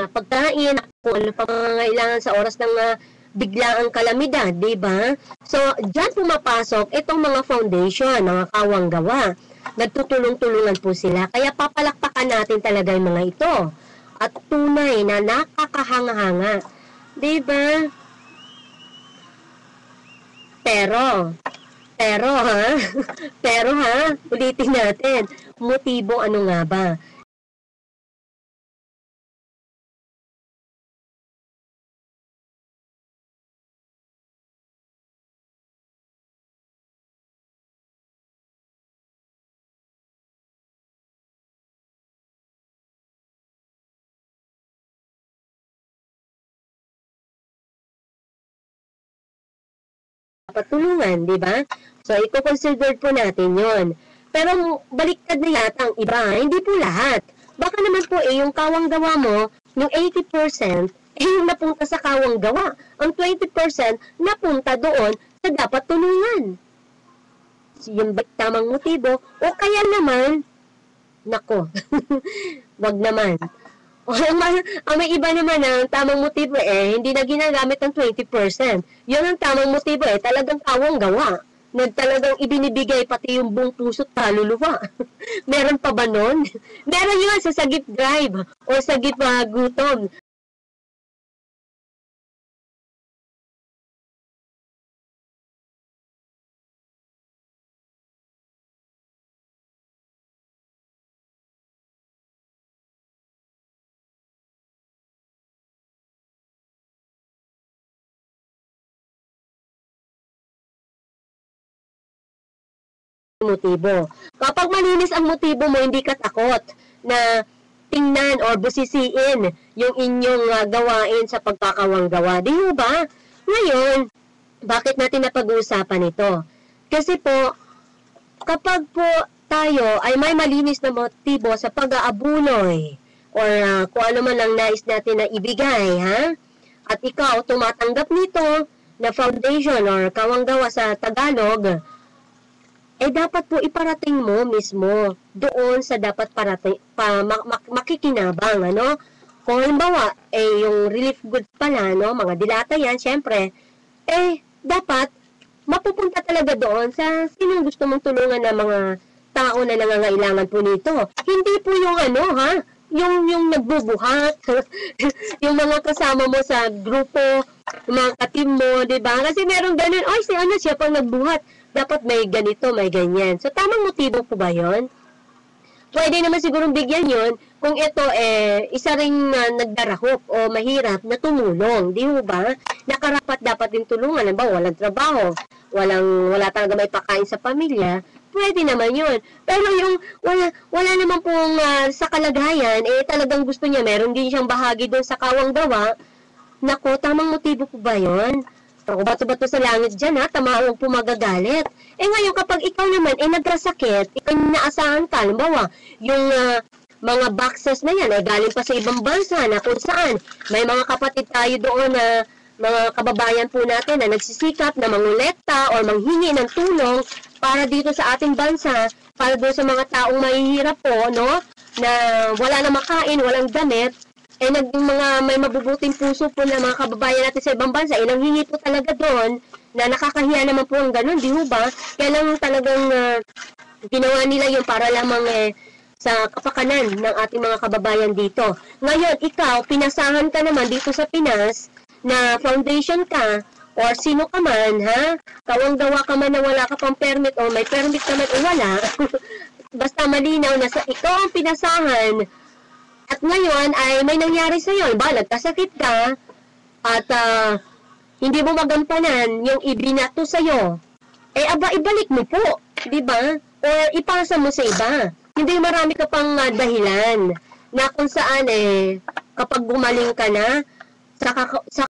pagkain, kung ano pa mga sa oras ng biglaang kalamidad, di ba? So, dyan pumapasok itong mga foundation, mga kawang gawa. Nagtutulong-tulungan po sila. Kaya papalakpakan natin talaga yung mga ito. At tunay na nakakahanga-hanga. Di ba? Pero ha? Pero ha? Ulitin natin. Motibo ano nga ba? Patulungan, di ba? So, i-consider po natin yon. Pero baliktad na yata ang iba, hindi po lahat. Baka naman po yung kawang gawa mo, yung 80%, yung napunta sa kawang gawa. Ang 20% napunta doon sa dapat tulungan. Yung tamang motibo, o kaya naman, nako, wag naman. May iba naman ang tamang motibo hindi na ginagamit ng 20%. Yun ang tamang motibo talagang kawang gawa. Na talagang ibinibigay pati yung buong puso't kaluluwa. Meron pa ba nun? Meron yun sa sagip drive o sagip gutom. Motibo. Kapag malinis ang motibo mo, hindi ka takot na tingnan o busisiin yung inyong gawain sa pagkakawang gawa. Di ba? Ngayon, bakit natin napag-uusapan ito? Kasi po, kapag po tayo ay may malinis na motibo sa pag-aabuloy or kung ano man ang nais natin na ibigay, ha? At ikaw tumatanggap nito na foundation or kawang gawa sa Tagalog, dapat po iparating mo mismo doon sa dapat parating, makikinabang, ano? Kung halimbawa, yung relief goods pala, no? Mga dilata yan, syempre, dapat mapupunta talaga doon sa sinong gusto mong tulungan ng mga tao na nangangailangan po nito. Hindi po yung yung nagbubuhat, yung mga kasama mo sa grupo, mga katim mo, di ba? Kasi meron ganun, siya pang nagbuhat. Dapat may ganito, may ganyan. So, tamang motibo po ba yun? Pwede naman sigurong bigyan yun kung ito isa ring nagdarahop o mahirap na tumulong. Di ba? Nakarapat dapat din tulungan. Walang trabaho, wala talaga may pakain sa pamilya. Pwede naman yun. Pero yung wala naman pong sa kalagayan, talagang gusto niya, meron din siyang bahagi doon sa kawang gawa. Nako, tamang motibo po ba yun? Ako bato-bato sa langit dyan tamawang po magagalit. Ngayon kapag ikaw naman nagkasakit, ikaw naasahan ka, halimbawa, yung mga boxes na yan galing pa sa ibang bansa na kung saan may mga kapatid tayo doon na mga kababayan po natin na nagsisikap na mangolekta o manghingi ng tulong para dito sa ating bansa, para doon sa mga taong mahihirap po, no? Na wala na makain, walang damit, may mabubuting puso po na mga kababayan natin sa ibang bansa, nanghingi po talaga doon na nakakahiya naman po ang ganun, di ba? Kaya lang talagang ginawa nila yun para lamang sa kapakanan ng ating mga kababayan dito. Ngayon, ikaw, pinasahan ka naman dito sa Pinas na foundation ka or sino ka man, ha? Kawang gawa ka man na wala ka pang permit o may permit ka man o wala. Basta malinaw na ikaw ang pinasahan. At ngayon ay may nangyari sa iyo, nagkasakit ka at hindi mo magampanan yung ibinato sa iyo. Ibalik mo po, 'di ba? O ipasa mo sa iba. Hindi marami ka pang dahilan na kung saan kapag gumaling ka na sa